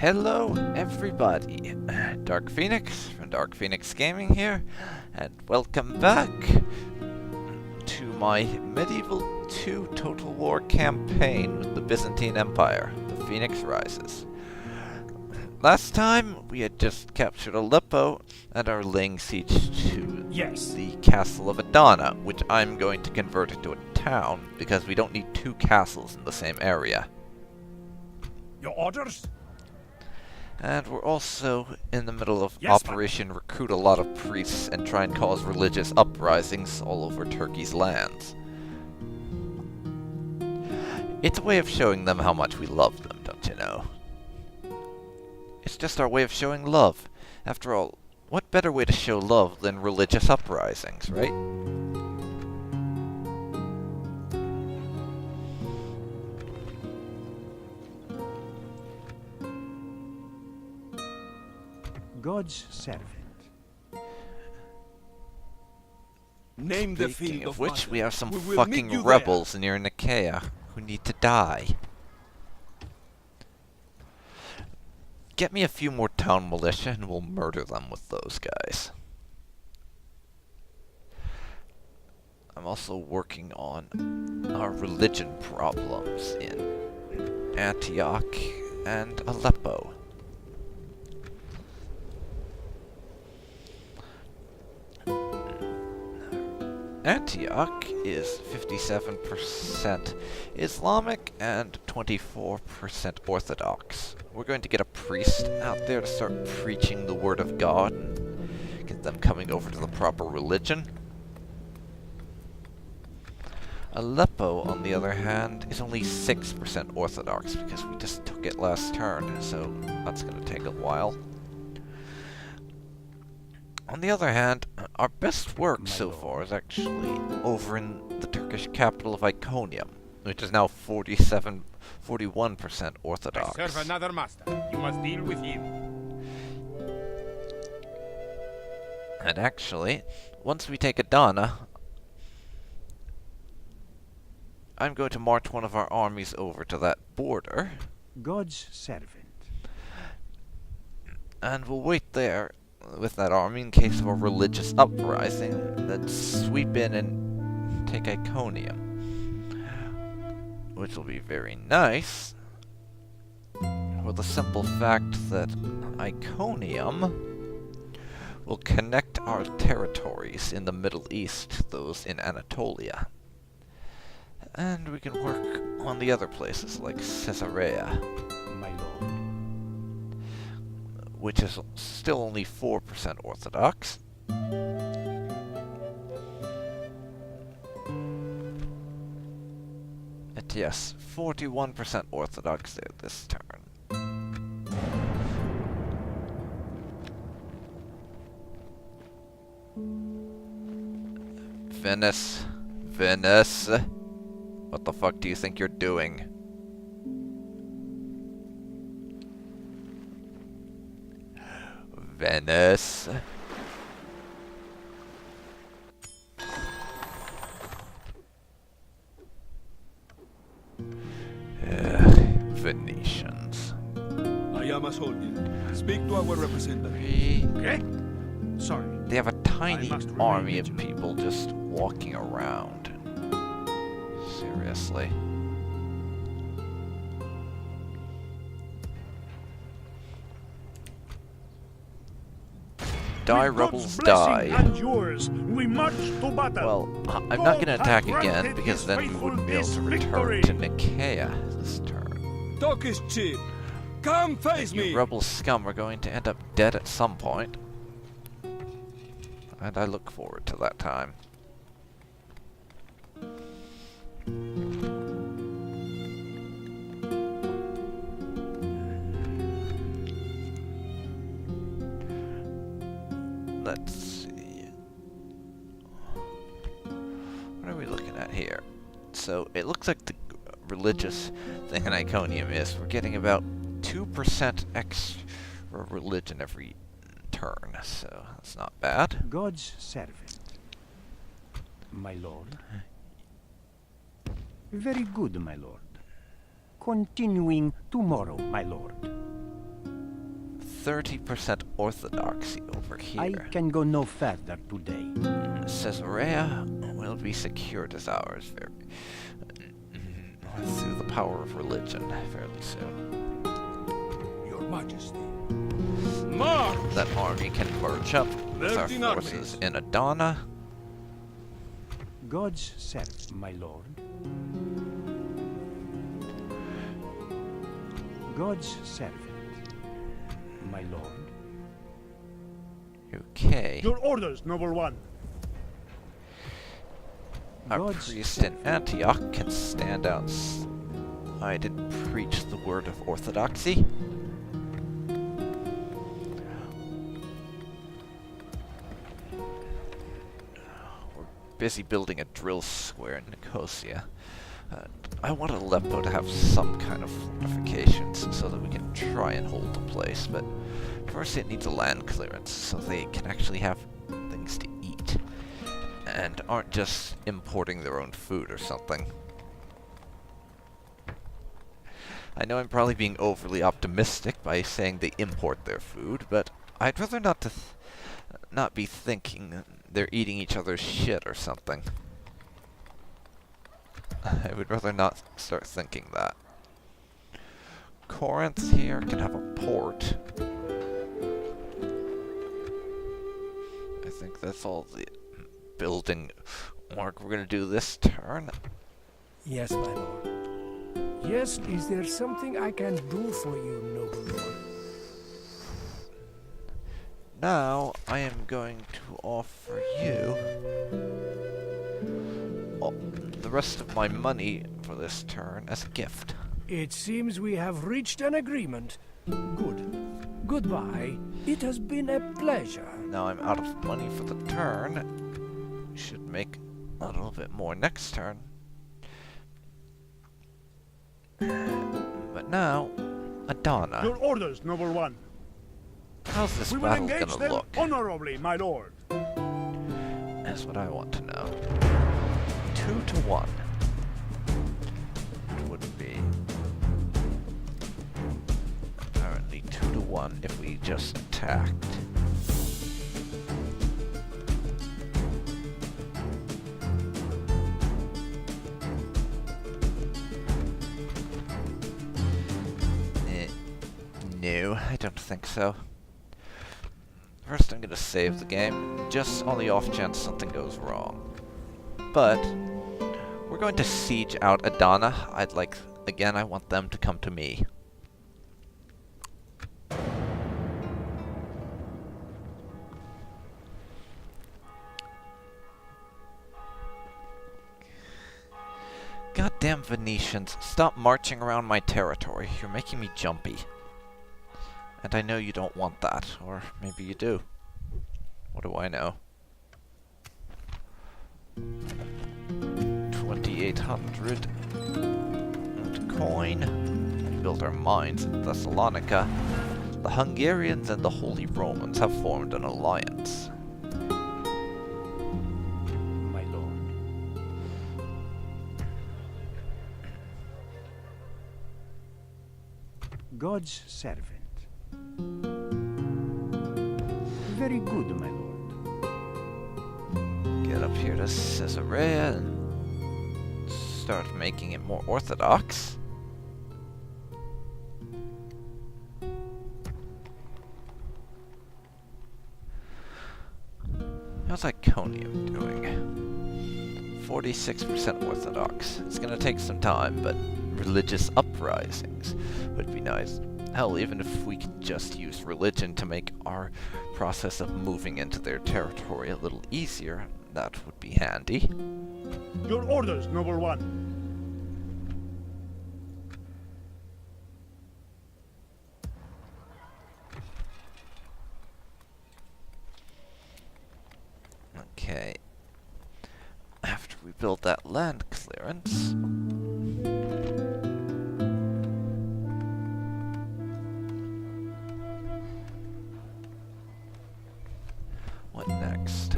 Hello everybody, DarkPhoenix from DarkPhoenix Gaming here, and welcome back to my Medieval 2 Total War campaign with the Byzantine Empire, the Phoenix Rises. Last time we had just captured Aleppo and are laying siege to the castle of Adana, which I'm going to convert into a town because we don't need two castles in the same area. Your orders? And we're also in the middle of Operation Recruit a lot of priests and try and cause religious uprisings all over Turkey's lands. It's a way of showing them how much we love them, don't you know? It's just our way of showing love. After all, what better way to show love than religious uprisings, right? God's servant. Name the Speaking field of which, battle. we have some We will fucking meet you rebels near Nicaea who need to die. Get me a few more town militia and we'll murder them with those guys. I'm also working on our religion problems in Antioch and Aleppo. Antioch is 57% Islamic and 24% Orthodox. We're going to get a priest out there to start preaching the word of God and get them coming over to the proper religion. Aleppo, on the other hand, is only 6% Orthodox because we just took it last turn, so that's going to take a while. On the other hand, our best work so far is actually over in the Turkish capital of Iconium, which is now 41% Orthodox. I serve another master. You must deal with him. And actually, once we take Adana, I'm going to march one of our armies over to that border. God's servant. And we'll wait there with that army in case of a religious uprising, then sweep in and take Iconium, which will be very nice, for the simple fact that Iconium will connect our territories in the Middle East to those in Anatolia. And we can work on the other places like Caesarea, My lord. which is still only 4% Orthodox. And yes, 41% Orthodox there this turn. Venice. Venice. What the fuck do you think you're doing? Venice. Venetians. I am a soldier. Speak to our representative. Okay? Sorry. They have a tiny must remain army of vigilant. people just walking around. Seriously. Die, rebels, die. And yours, we march to battle. Well, I'm not going to attack again, because then we wouldn't be able to return to Nicaea this turn. Talk is cheap. Come face me. You rebel scum are going to end up dead at some point. And I look forward to that time. Let's see. What are we looking at here? So, it looks like the religious thing in Iconium is we're getting about 2% extra religion every turn, so that's not bad. God's servant. My lord. Very good, my lord. Continuing tomorrow, my lord. 30% orthodoxy over I here. can go no further today. Caesarea will be secured as ours through the power of religion fairly soon. Your Majesty. March! That army can merge up with our 13 forces armies. in Adana. God's servant, my lord. God's servant, my lord. Okay. Your orders, noble one. Our God's priest in Antioch can stand outside and preach the word of orthodoxy. We're busy building a drill square in Nicosia. I want Aleppo to have some kind of fortifications so that we can try and hold the place, but first it needs a land clearance so they can actually have things to eat and aren't just importing their own food or something. I know I'm probably being overly optimistic by saying they import their food, but I'd rather not be thinking they're eating each other's shit or something. I would rather not start thinking that. Corinth here can have a port. I think that's all the building work we're gonna do this turn. Yes, my lord. Yes, is there something I can do for you, noble lord? Now, I am going to offer you the rest of my money for this turn as a gift. It seems we have reached an agreement. Good. Goodbye. It has been a pleasure. Now I'm out of money for the turn. We should make a little bit more next turn. But now, Adana. Your orders, noble one. How's this We will battle engage gonna them look? honorably, my lord. That's what I want to know. 2-1 would be apparently 2-1 if we just attacked. No, I don't think so. First I'm gonna save the game, just on the off chance something goes wrong. But we're going to siege out Adana. I want them to come to me. Goddamn Venetians, stop marching around my territory. You're making me jumpy. And I know you don't want that, or maybe you do. What do I know? 2,800 and coin. We built our mines in Thessalonica. The Hungarians and the Holy Romans have formed an alliance. My lord. God's servant. Very good, my lord. Get up here to Caesarea and start making it more orthodox. How's Iconium doing? 46% orthodox. It's gonna take some time, but religious uprisings would be nice. Hell, even if we could just use religion to make our process of moving into their territory a little easier, that would be handy. Your orders, noble one. Okay. After we build that land clearance... what next?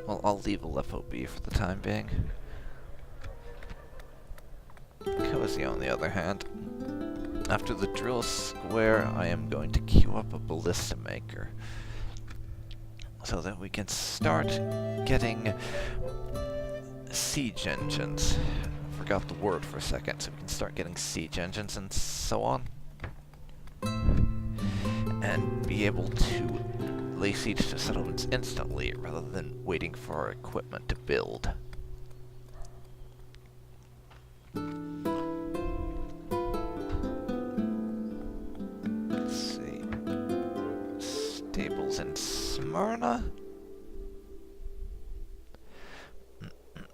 Well, I'll leave Aleppo be for the time being. Because Nicosia, on the other hand. After the drill square, I am going to queue up a ballista maker so that we can start getting siege engines. Forgot the word for a second, so we can start getting siege engines and so on. And be able to lay siege to settlements instantly rather than waiting for our equipment to build. Let's see. Stables in Smyrna.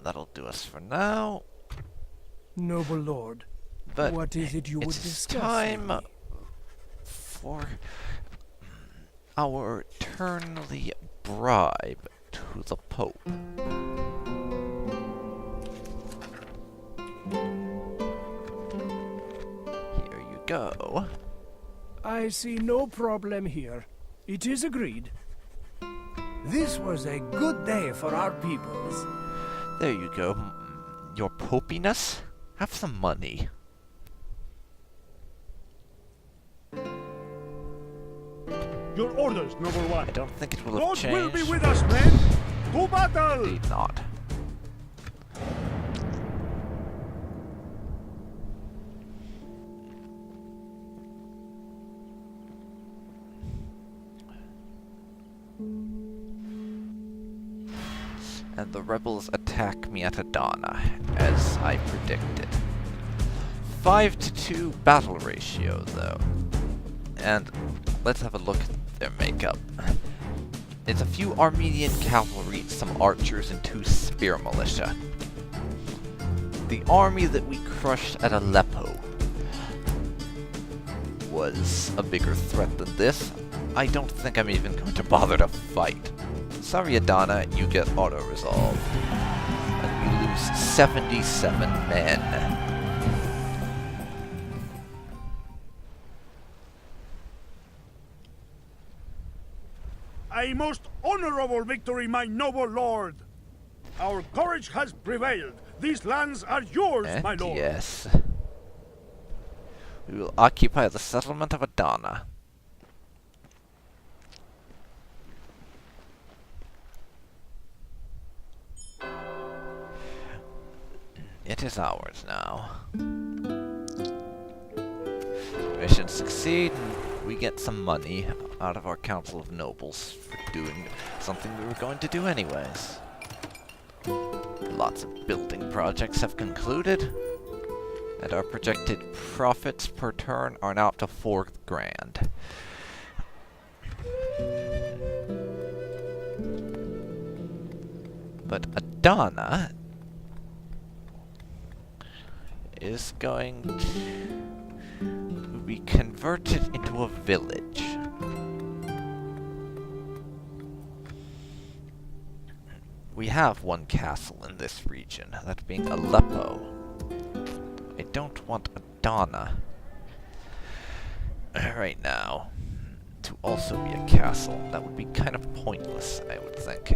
That'll do us for now. Noble lord, But what is it you would it's discuss? time for our eternally bribe to the Pope. Here you go. I see no problem here. It is agreed. This was a good day for our peoples. There you go. Your popiness? Have some money. Your orders, noble one. I don't think it will have God changed. will be with us, men. To battle! Indeed not. And the rebels attack me at Adana, as I predicted. 5-to-2 battle ratio, though. And let's have a look at their makeup. It's a few Armenian cavalry, some archers, and 2 spear militia. The army that we crushed at Aleppo was a bigger threat than this. I don't think I'm even going to bother to fight. Sorry, Adana, you get auto-resolve. And we lose 77 men. A most honorable victory, my noble lord. Our courage has prevailed. These lands are yours, And my lord. yes. We will occupy the settlement of Adana. It is ours now. Mission succeed, and we get some money out of our Council of Nobles for doing something we were going to do anyways. Lots of building projects have concluded, and our projected profits per turn are now up to 4 grand. But Adana is going to be converted into a village. We have one castle in this region, that being Aleppo. I don't want Adana right now to also be a castle. That would be kind of pointless, I would think.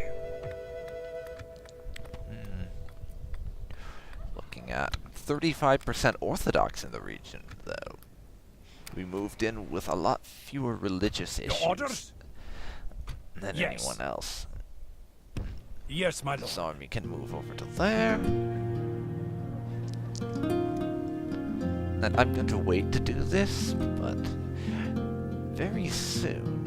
Looking at 35% Orthodox in the region, though. We moved in with a lot fewer religious issues orders? than Yes. anyone else. Yes, my lord. This army can move over to there. And I'm going to wait to do this, but very soon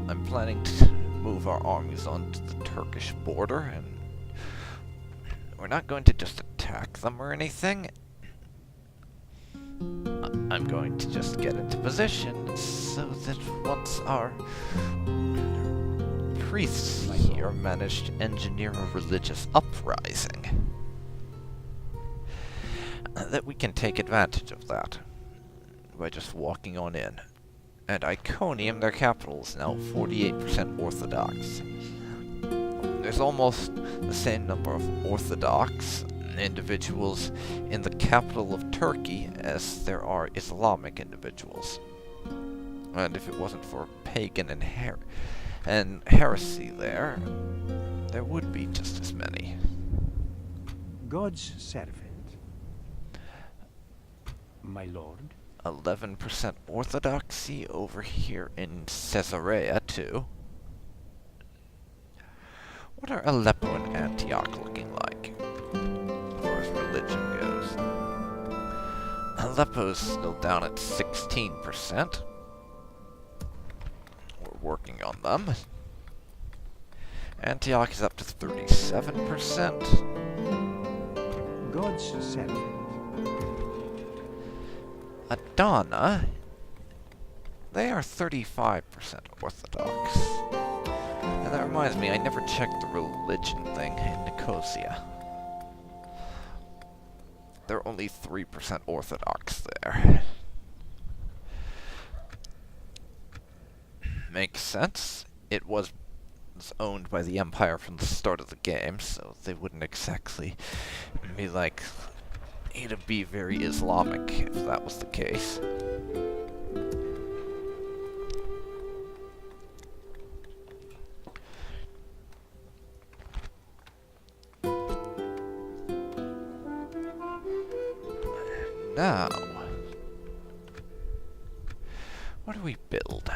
I'm planning to move our armies onto the Turkish border, and we're not going to just attack them or anything. I'm going to just get into position so that once our priests here manage to engineer a religious uprising, that we can take advantage of that by just walking on in. And Iconium, their capital, is now 48% Orthodox. There's almost the same number of Orthodox individuals in the capital of Turkey as there are Islamic individuals. And if it wasn't for pagan and heresy there would be just as many. God's servant. My lord? 11% orthodoxy over here in Caesarea, too. What are Aleppo and Antioch looking like, as far as religion goes? Aleppo's still down at 16%. We're working on them. Antioch is up to 37%. God's servant. Adana, they are 35% Orthodox. And that reminds me, I never checked the religion thing in Nicosia. They're only 3% Orthodox there. Makes sense. It was owned by the Empire from the start of the game, so they wouldn't exactly be like... It'd be very Islamic if that was the case. Now, what do we build?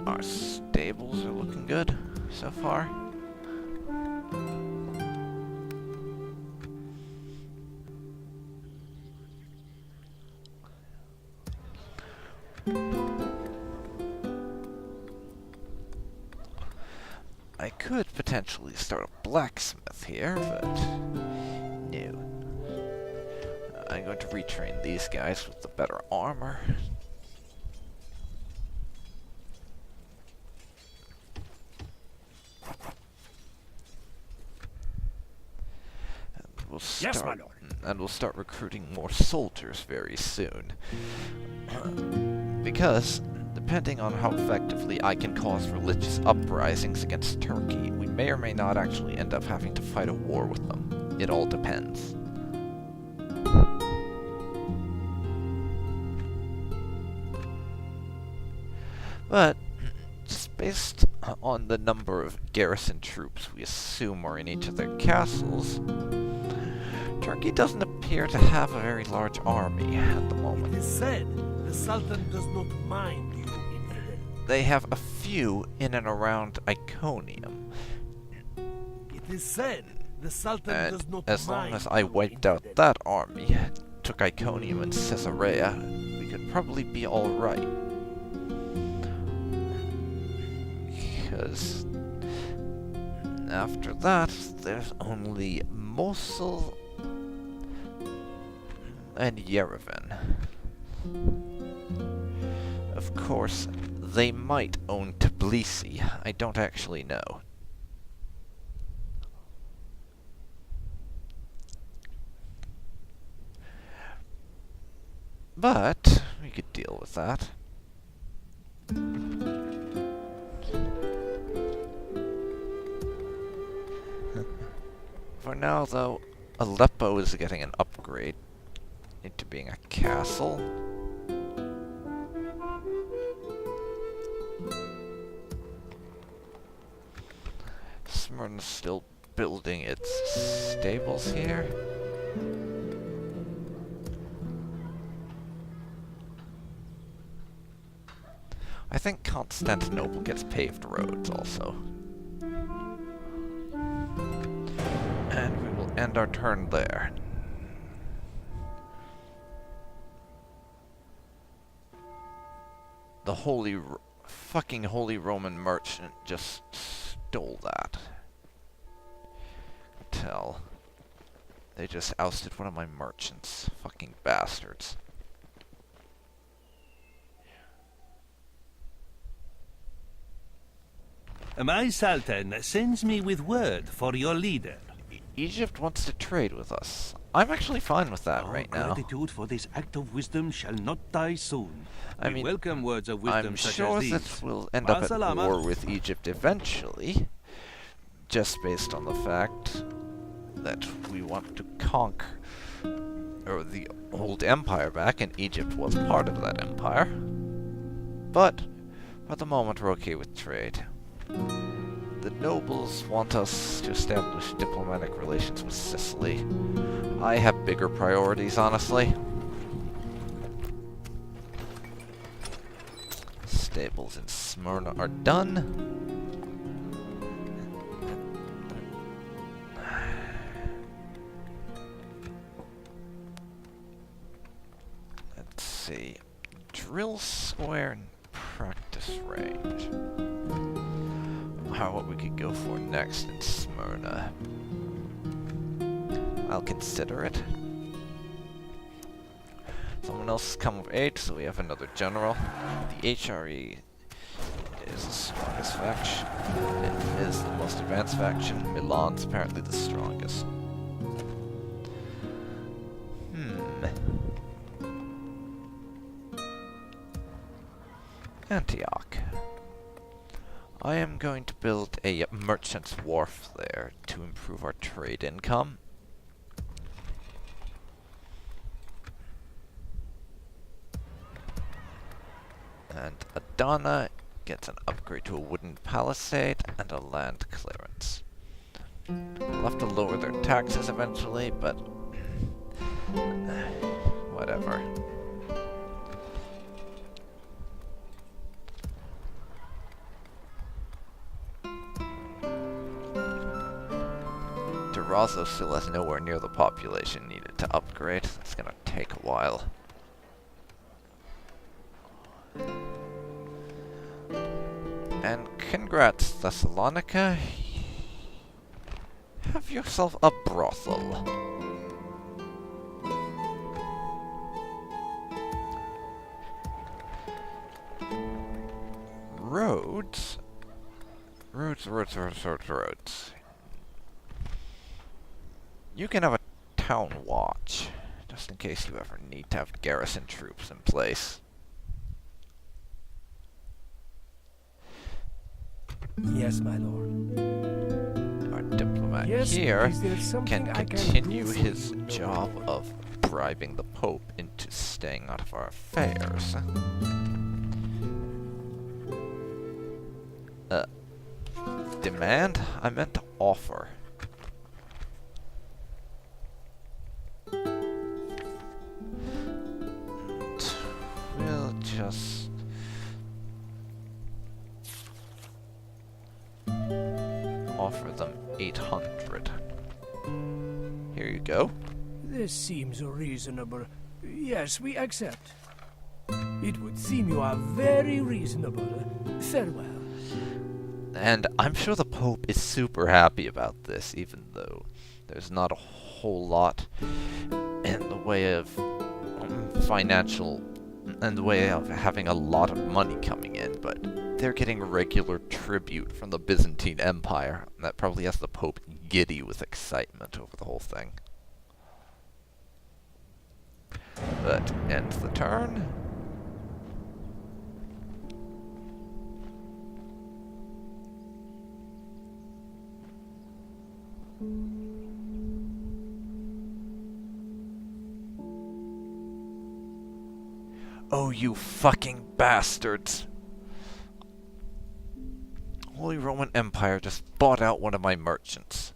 Our stables are looking good so far. I could potentially start a blacksmith here, but no. I'm going to retrain these guys with the better armor. Yes, my lord. And we'll start recruiting more soldiers very soon. Because, depending on how effectively I can cause religious uprisings against Turkey, we may or may not actually end up having to fight a war with them. It all depends. But, just based on the number of garrison troops we assume are in each of their castles, Turkey doesn't appear to have a very large army at the moment. It is said the Sultan does not mind you, infidel. They have a few in and around Iconium. It is said the Sultan does And not as mind long as I you, wiped out infidel. that army, took Iconium and Caesarea, we could probably be alright. Because after that, there's only Mosul and Yerevan. Of course, they might own Tbilisi. I don't actually know. But we could deal with that. For now, though, Aleppo is getting an upgrade into being a castle. Smyrna's still building its stables here. I think Constantinople gets paved roads also. And we will end our turn there. The fucking Holy Roman merchant just stole that. Tell. They just ousted one of my merchants. Fucking bastards. My Sultan sends me with word for your leader. Egypt wants to trade with us. I'm actually fine with that right now. Gratitude for this act of wisdom shall not die soon. I We mean, welcome words of wisdom I'm such sure as these. that we'll end up at Salama. war with Egypt eventually, just based on the fact that we want to conquer or the old empire back, and Egypt was part of that empire. But for the moment, we're okay with trade. The nobles want us to establish diplomatic relations with Sicily. I have bigger priorities, honestly. Stables in Smyrna are done. Let's see. Drill square and practice range. What we could go for next in Smyrna. I'll consider it. Someone else has come of age, so we have another general. The HRE is the strongest faction. It is the most advanced faction. Milan's apparently the strongest. Antioch. I am going to build a merchant's wharf there to improve our trade income. And Adana gets an upgrade to a wooden palisade and a land clearance. We'll have to lower their taxes eventually, but whatever. Durazo still has nowhere near the population needed to upgrade. That's gonna take a while. And congrats, Thessalonica. Have yourself a brothel. Roads? Roads. You can have a town watch, just in case you ever need to have garrison troops in place. Yes, my lord. Our diplomat Yes, here is there something can I can continue do for his you? job of bribing the Pope into staying out of our affairs. Demand? I meant to offer. We'll just offer them 800. Here you go. This seems reasonable. Yes, we accept. It would seem you are very reasonable. Farewell. And I'm sure the Pope is super happy about this, even though there's not a whole lot in the way of financial, in the way of having a lot of money coming in, but they're getting regular tribute from the Byzantine Empire, and that probably has the Pope giddy with excitement over the whole thing. But ends the turn. Oh, you fucking bastards! Holy Roman Empire just bought out one of my merchants.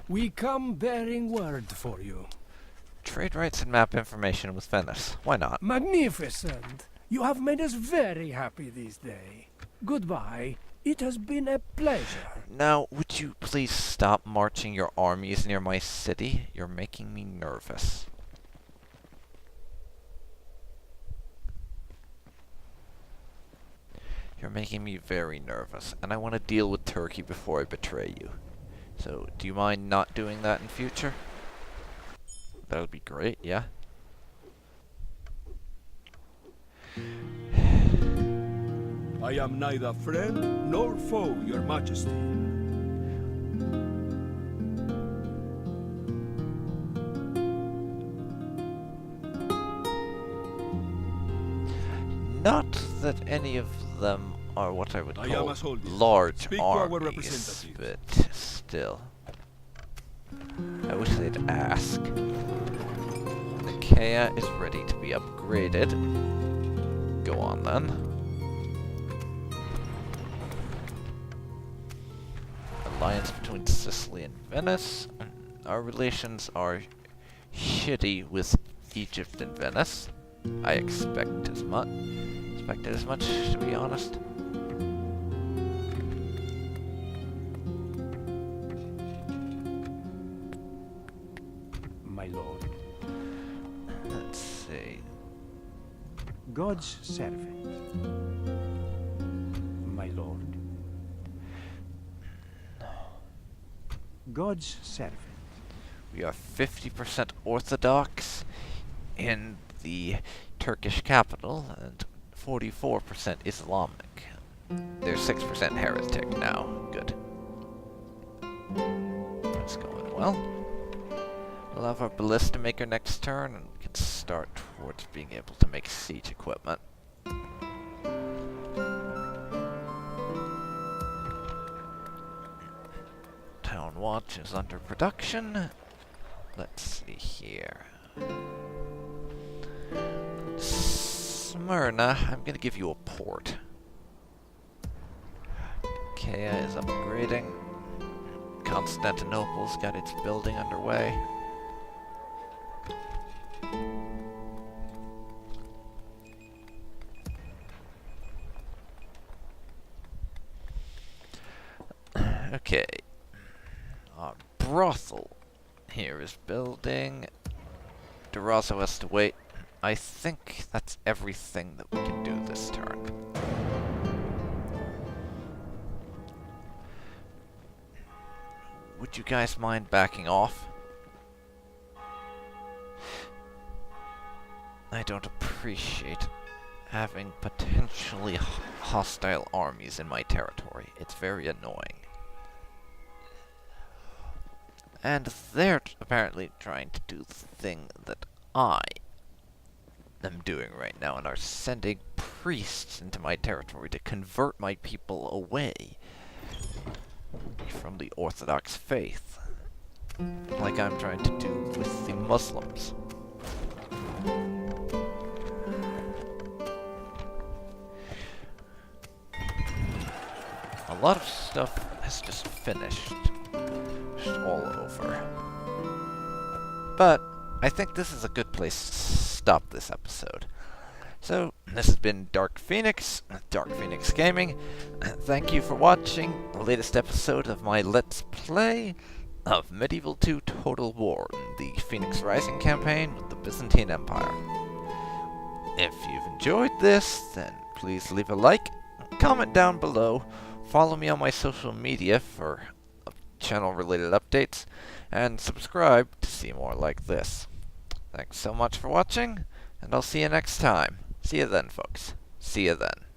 We come bearing word for you. Trade rights and map information with Venice. Why not? Magnificent. You have made us very happy this day. Goodbye. It has been a pleasure. Now, would you please stop marching your armies near my city? You're making me nervous. You're making me very nervous, and I want to deal with Turkey before I betray you. So, do you mind not doing that in future? That would be great, yeah? I am neither friend nor foe, your majesty. Not that any of them are what I would I am call a soldier. large Speak to our armies, representative. but still. I wish they'd ask. Achaia is ready to be upgraded. Go on then. Alliance between Sicily and Venice. Our relations are shitty with Egypt and Venice. I expected as much, to be honest. My lord. Let's see. God's servant. My lord. God's servant. We are 50% Orthodox in the Turkish capital and 44% Islamic. They're 6% heretic now. Good. That's going well. We'll have our ballista make our next turn and we can start towards being able to make siege equipment. Town Watch is under production. Let's see here. Smyrna, I'm gonna give you a port. Achaia is upgrading. Constantinople's got its building underway. Okay. Our brothel here is building. Durazo has to wait. I think that's everything that we can do this turn. Would you guys mind backing off? I don't appreciate having potentially hostile armies in my territory. It's very annoying. And they're apparently trying to do the thing that I am doing right now and are sending priests into my territory to convert my people away from the Orthodox faith, like I'm trying to do with the Muslims. A lot of stuff has just finished. Just all over. But I think this is a good place to stop this episode. So, this has been DarkPhoenix, DarkPhoenix Gaming. Thank you for watching the latest episode of my Let's Play of Medieval 2 Total War, the Phoenix Rising campaign with the Byzantine Empire. If you've enjoyed this, then please leave a like, comment down below, follow me on my social media for channel-related updates, and subscribe to see more like this. Thanks so much for watching, and I'll see you next time. See you then, folks. See you then.